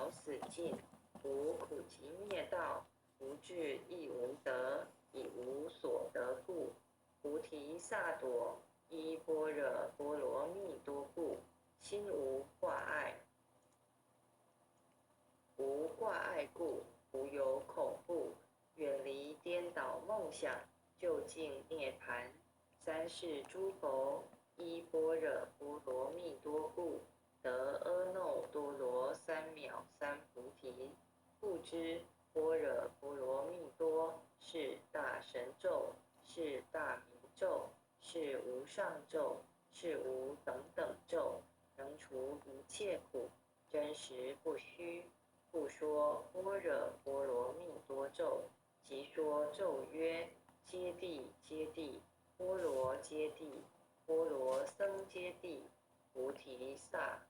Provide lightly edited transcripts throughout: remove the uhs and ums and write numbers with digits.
老死尽，无苦集灭道，无智亦无得，以无所得故。菩提萨埵依般若波罗蜜多故，心无挂碍。无挂碍故，无有恐怖，远离颠倒梦想，究竟涅盘。三世诸佛依般若波罗蜜多故，得阿耨多罗三藐三菩提。故知般若波罗蜜多是大神咒，是大明咒，是无上咒，是无等等咒，能除一切苦，真实不虚。不说般若波罗蜜多咒，即说咒曰：揭谛揭谛，波罗揭谛，波罗僧揭谛，菩提萨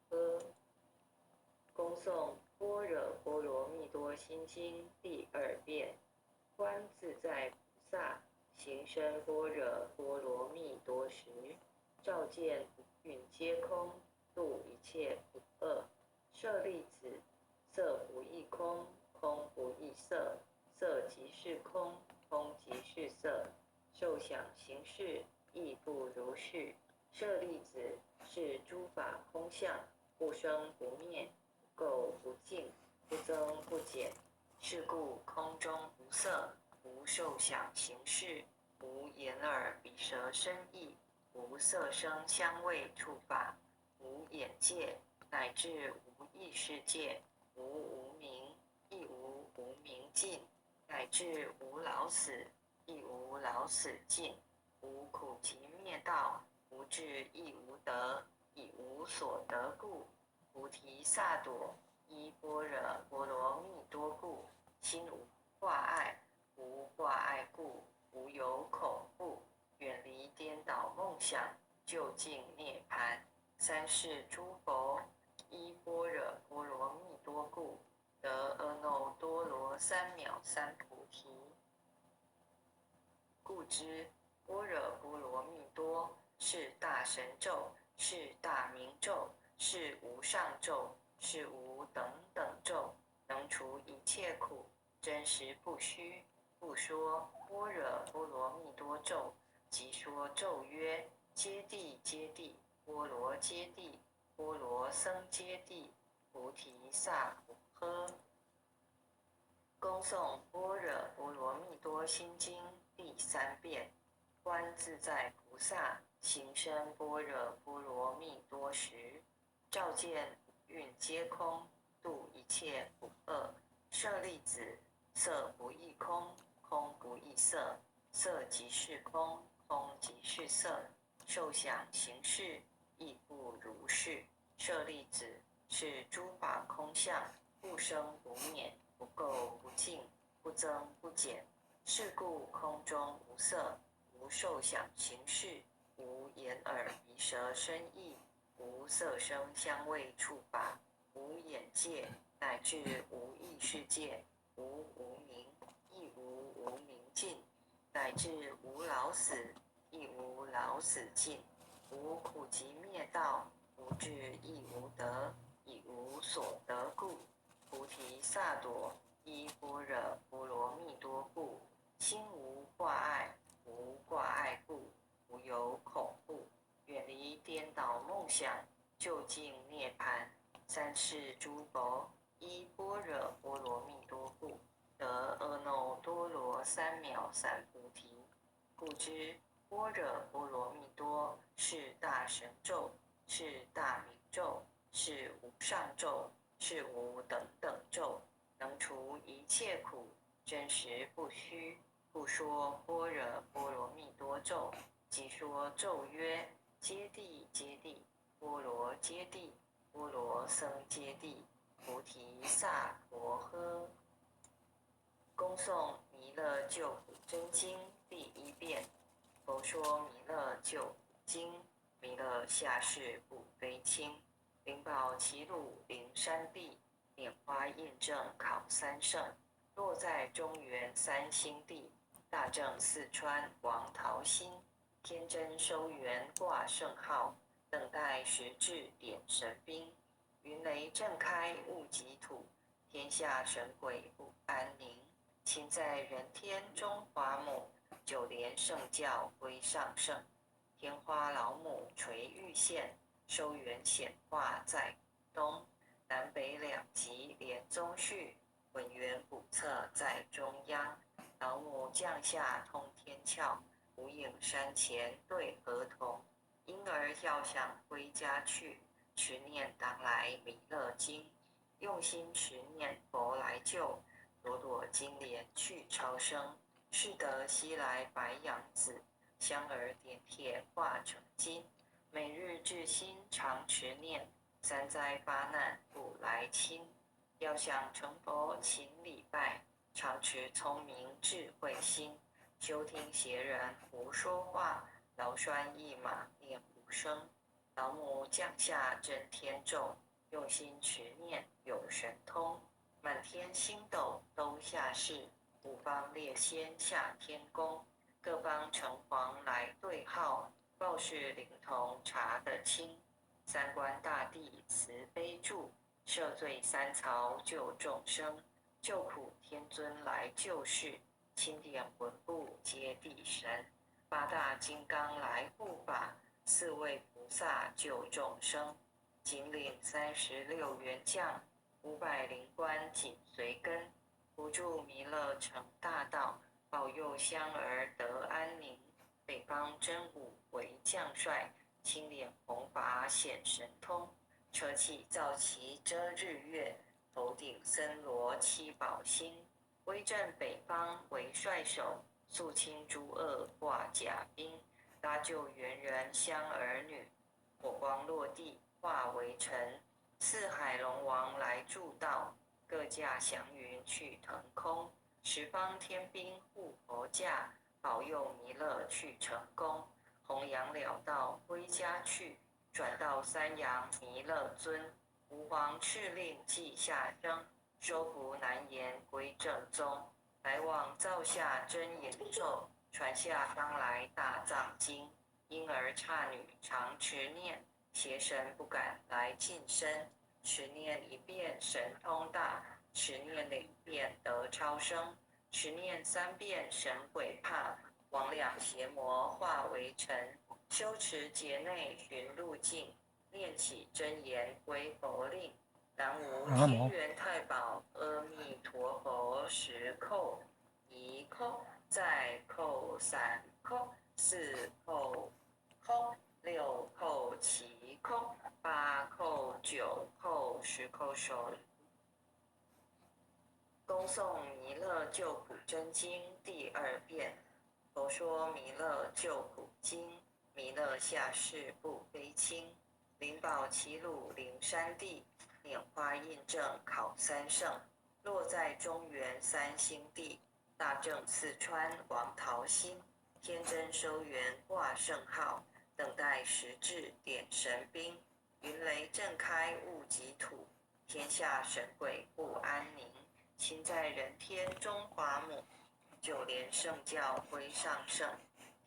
埵。恭诵般若波罗蜜多心经第2遍。观自在菩萨行深般若波罗蜜多时，照见五蕴皆空，度一切苦厄。舍利子，色不异空，空不异色，色即是空，空即是色，受想行识亦不如是。舍利子，是诸法空相，不生不灭，不垢不净，不增不减。是故空中无色，无受想行识，无眼耳鼻舌身意，无色声香味触法，无眼界，乃至无意识界，无无明，亦无无明尽，乃至无老死，亦无老死尽。无苦集灭道，无智亦无得，以无所得故。菩提萨埵依般若波罗蜜多故，心无挂碍。无挂碍故，无有恐怖，远离颠倒梦想，究竟涅盘。三世诸佛依般若波罗蜜多故，得阿耨多罗三藐三菩提。故知般若波罗蜜多是大神咒，是大明咒，是无上咒，是无等等咒，能除一切苦，真实不虚。不说般若波罗蜜多咒，即说咒曰：揭谛揭谛，波罗揭谛，波罗僧揭谛，菩提萨埵。恭诵般若波罗蜜多心经第3遍。观自在菩萨行深般若波罗蜜多时，照见五蕴皆空，度一切苦厄。舍利子，色不异空，空不异色，色即是空，空即是色，受想行识亦不如是。舍利子，是诸法空相，不生不灭，不垢不净，不增不减。是故空中无色，无受想行识，无眼耳鼻舌身意，无色声香味触法，无眼界，乃至无意识界，无无明，亦无无明尽，乃至无老死，亦无老死尽。无苦集灭道，无智亦无得，以无所得故。菩提萨埵依般若波罗蜜多故，心无挂碍。无挂碍故，无有恐怖，远离颠倒梦想，究竟涅盘。三世诸佛依般若波罗蜜多故，得阿耨多罗三藐三菩提。故知般若波罗蜜多是大神咒，是大明咒，是无上咒，是无等等咒，能除一切苦，真实不虚。不说般若波罗蜜多咒，即说咒曰：揭谛揭谛，波罗揭谛，波罗僧揭谛，菩提萨埵。恭诵弥勒救苦真经第1遍。佛说弥勒救苦经，弥勒下世不非轻，灵宝齐鲁灵山地，拈花印正考三圣，落在中原三星地。大正四川王桃心，天真收元挂圣号，等待时至点神兵。云雷震开物极土，天下神鬼不安宁。亲在人天中华母，九莲圣教归上圣。天花老母垂玉线，收元显化在东。南北两极连宗序，浑圆古册在中央。老母降下通天窍，无影山前对河童。婴儿要想归家去，持念当来弥勒经。用心持念佛来救，朵朵金莲去超生。是得西来白杨子，香儿点帖化成金。每日至心常持念，三灾八难不来侵。要想成佛勤礼拜，常持聪明智慧心。休听邪人胡说话，劳栓一马念无声。老母降下真天咒，用心持念有神通。满天星斗都下世，五方列仙下天宫。各方城隍来对号，报事灵童查得清。三官大帝慈悲助，赦罪三曹救众生。救苦天尊来救世，钦点魂部接地神。八大金刚来护法，四位菩萨救众生。仅领36员将，500灵官紧随跟。扶助弥勒成大道，保佑香儿得安宁。北方真武为将帅，青脸红发显神通。车骑皂旗遮日月，头顶森罗七宝星。威震北方为帅首，肃清诸恶挂甲兵。搭救猿人香儿女，火光落地化为尘。四海龙王来助道，各驾祥云去腾空。十方天兵护佛驾，保佑弥勒去成功。弘扬了道归家去，转到三阳弥勒尊。吾皇敕令记下征，收服难言归正宗。来往造下真言咒，传下当来大藏经。婴儿刹女常持念，邪神不敢来近身。持念一遍神通大，持念2遍得超生。持念3遍神鬼怕，魍魉邪魔化为尘。修持劫内寻路径，念起真言归佛令。南无天元太保阿弥陀佛10叩，1叩，再叩3叩，4叩叩，6叩7叩，8叩9叩，10叩手。恭诵弥勒救苦真经第2遍。佛说弥勒救苦经，弥勒下世不悲轻。灵宝齐鲁灵山地，拈花印证考三圣。落在中原3星地，大正四川王桃心。天真收元挂圣号，等待时至点神兵。云雷震开物极土，天下神鬼不安宁。亲在人天中华母，九莲圣教归上圣。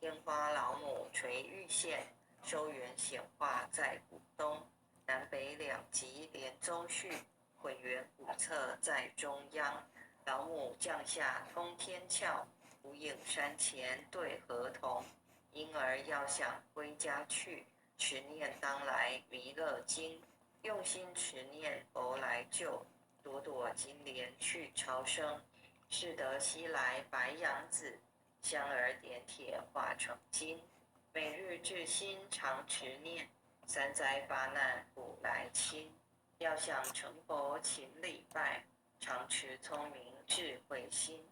天花老母垂玉线，收元显化在古东。南北两极连宗序，浑圆古册在中央。老母降下通天窍，无影山前对河童。婴儿要想归家去，持念当来弥勒经。用心持念佛来救，朵朵金莲去超生。是得西来白杨子，香儿点帖化成金。每日至心常持念，三灾八难不来侵。要想成佛勤礼拜，常持聪明智慧心。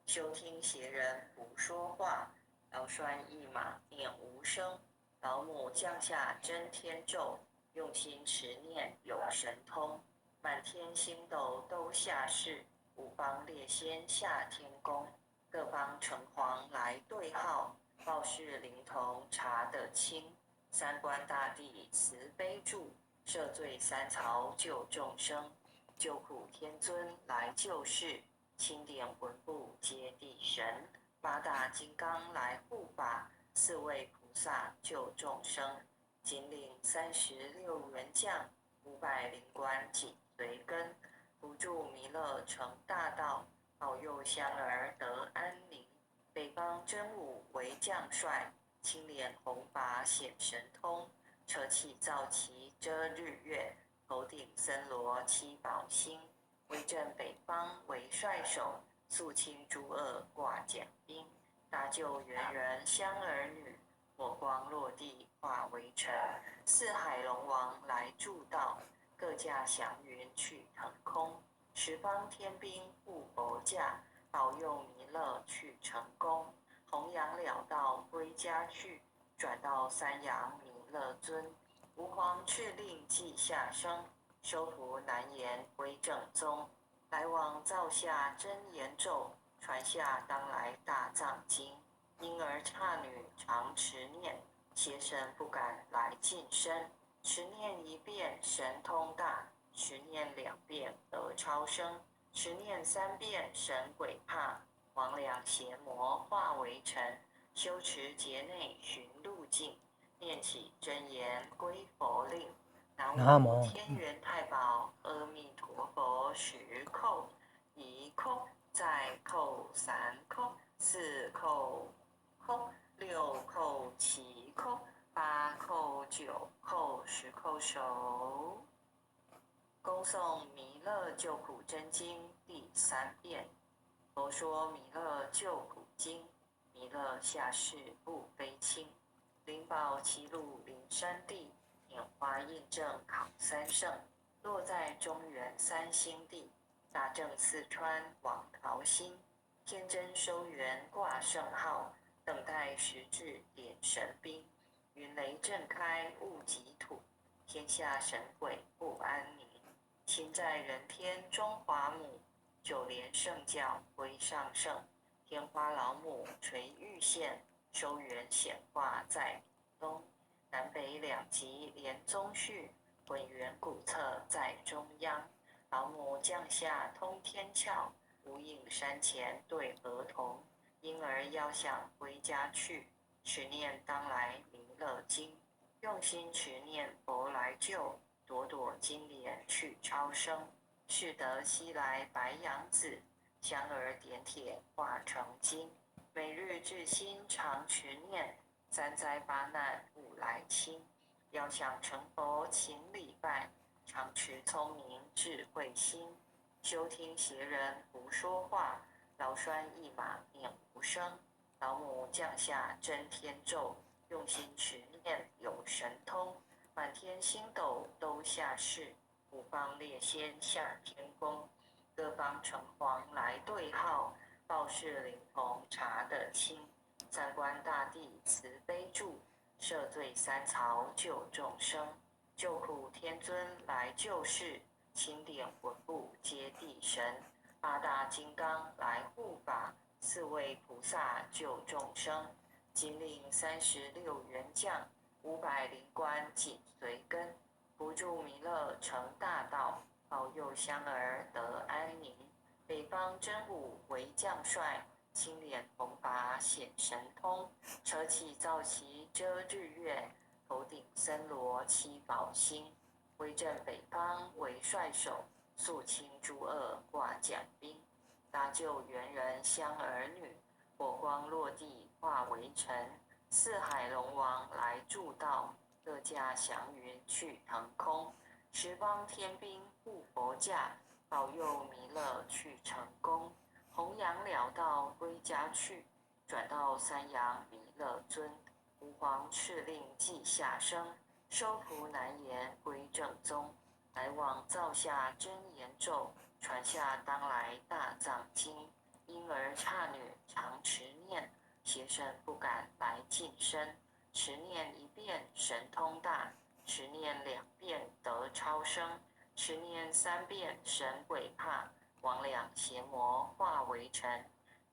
休听邪人胡说话，劳栓一马念无声。老母降下真天咒，用心持念有神通。满天星斗都下世，五方列仙下天宫。各方城隍来对号，报事灵童查得清。三官大帝慈悲助，赦罪三曹救众生。救苦天尊来救世，钦点魂部接地神。八大金刚来护法，四位菩萨救众生。仅领36员将， 500灵官紧随跟，不住弥勒成大道，保佑香儿得安宁。北方真武为将帅，青脸红发显神通，车气皂旗遮日月，头顶森罗七宝星，威震北方为帅首，肃清诸恶挂甲兵，搭救猿人香儿女，火光落地化为尘，四海龙王来助道，各驾祥云去腾空，十方天兵护佛驾，保佑弥勒去成功，弘扬了道归家去，转到三阳弥勒尊，吾皇敕令记下生，收服难言归正宗，来往造下真言咒，传下当来大藏经，婴儿刹女常持念，邪神不敢来近身，持念一遍神通大，持念2遍得超生，持念3遍神鬼怕，魍魉邪魔化为尘，修持劫内寻路径，念起真言归佛令。南无天元太保阿弥陀佛10叩，1叩，再叩3叩，4叩叩，6叩7叩，8叩9叩，10叩手。恭诵弥勒救苦真经第3遍。佛说弥勒救苦经，弥勒下世不非轻，灵宝齐鲁灵山地，拈花印证考三圣，落在中原3星地，大正四川往桃心，天真收元挂圣号，等待时至点神兵，云雷震开雾极土，天下神鬼不安宁，亲在人天中华母，九莲圣教归上圣，天花老母垂玉线，收元显化在东，南北2极连宗序，浑圆古册在中央，老母降下通天窍，无影山前对儿童，婴儿要想归家去，持念当来弥勒经，用心持念佛来救，朵朵金莲去超生，是得西来白羊子，香儿点铁化成金，每日至心常持念，三灾八难勿来侵，要想成佛勤礼拜，常持聪明智慧心，休听邪人胡说话，劳栓一马念无声，老母降下真天咒，用心持念有神通，满天星斗都下世，五方列仙下天宫，各方城隍来对号，报事灵童查得清，三官大帝慈悲助，赦罪三曹救众生，救苦天尊来救世，钦点魂部接地神，八大金刚来护法，4位菩萨救众生，金令36员将，500灵官紧随跟，不住弥勒成大道，保佑香儿得安宁。北方真武为将帅，青脸红发显神通，车气皂旗遮日月，头顶森罗七宝星，威震北方为帅首，肃清诸恶挂甲兵，搭救猿人香儿女，火光落地化为尘，四海龙王来助道，各驾祥云去腾空，十方天兵护佛驾，保佑弥勒去成功，弘扬了道归家去，转到三阳弥勒尊，吾皇敕令记下生，收服难言归正宗，来往造下真言咒，传下当来大藏经，婴儿刹女常持念，邪神不敢来近身，持念1遍神通大，持念2遍得超生，持念3遍神鬼怕，魍魉邪魔化为尘，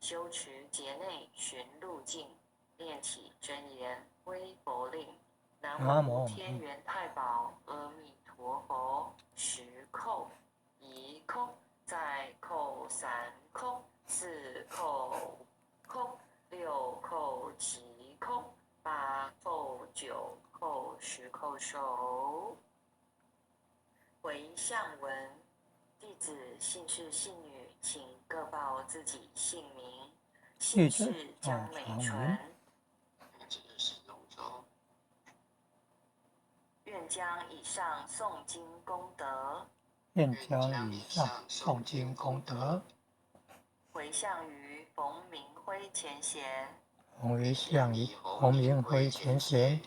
修持劫内寻路径，念起真言归佛令。南无天元太保阿弥陀佛10叩，1叩，再叩3叩，4叩叩，6叩7叩，8叩9叩，10叩手。回向文：弟子姓氏姓女，请各报自己姓名。姓氏江美纯。愿将以上诵经功德，愿将以上诵经功德，回向于冯明辉前贤，回向于冯明辉前贤，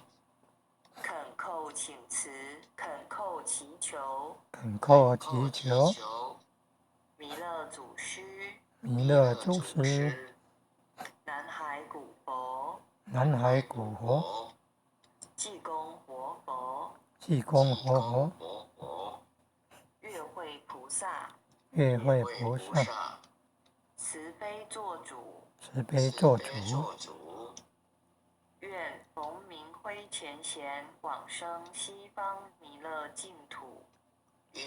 恳叩请辞，恳叩祈求，恳叩祈求，弥勒祖师，弥勒祖师，南海古佛，南海古佛，济公活佛，济公活佛，月慧菩萨，月慧菩萨，慈悲做主，慈悲做主，愿冯明辉前贤往生西方弥勒净土，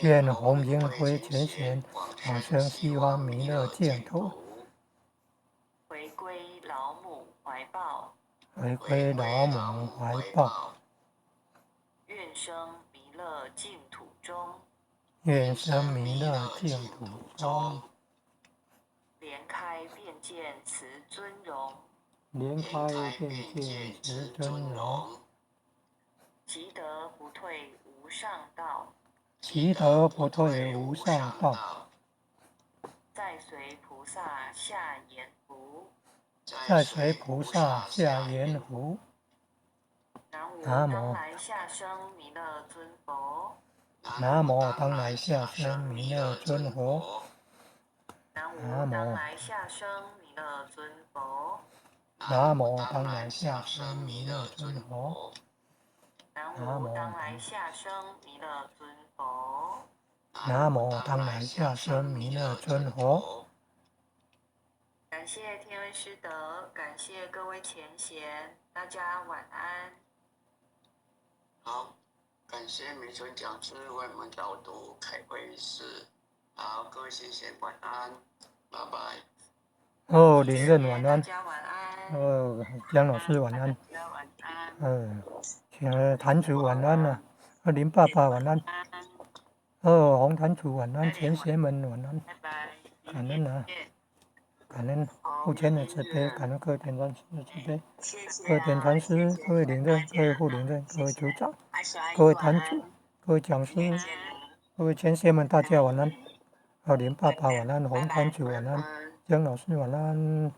愿冯明辉前贤往生西方弥勒净土，回归老母怀抱，回归老母怀抱，愿生弥勒净土中，愿生弥勒净土中，莲开便见慈尊容，莲开便见慈尊容，积德不退无上道，积德不退无上道，再随菩萨下阎浮，再随菩萨下阎浮。南无当来下生弥勒尊佛，南无当来下生弥勒尊佛，南无当来下生弥勒尊佛，南无当来下生弥勒尊佛，南无当来下生弥勒尊佛，南无当来下生弥勒尊佛。感谢天恩师德，感谢各位前贤，大家晚安。好，感谢美纯讲师为我们导读开会仪式。好，各位先贤晚安，拜拜。哦，领任晚安。大家晚安。哦，江老师晚安。大家晚安。坛主晚安呐。林爸爸晚安。红坛主晚安，前贤们晚安。拜拜。感恩啊，感恩父亲的慈悲，感恩各位典传师的慈悲，各位典传师，各位领任，各位副领任，各位组长，各位坛主，各位讲师，各位前贤们，大家晚安。林爸爸晚安，红坛主晚安，江老师晚安。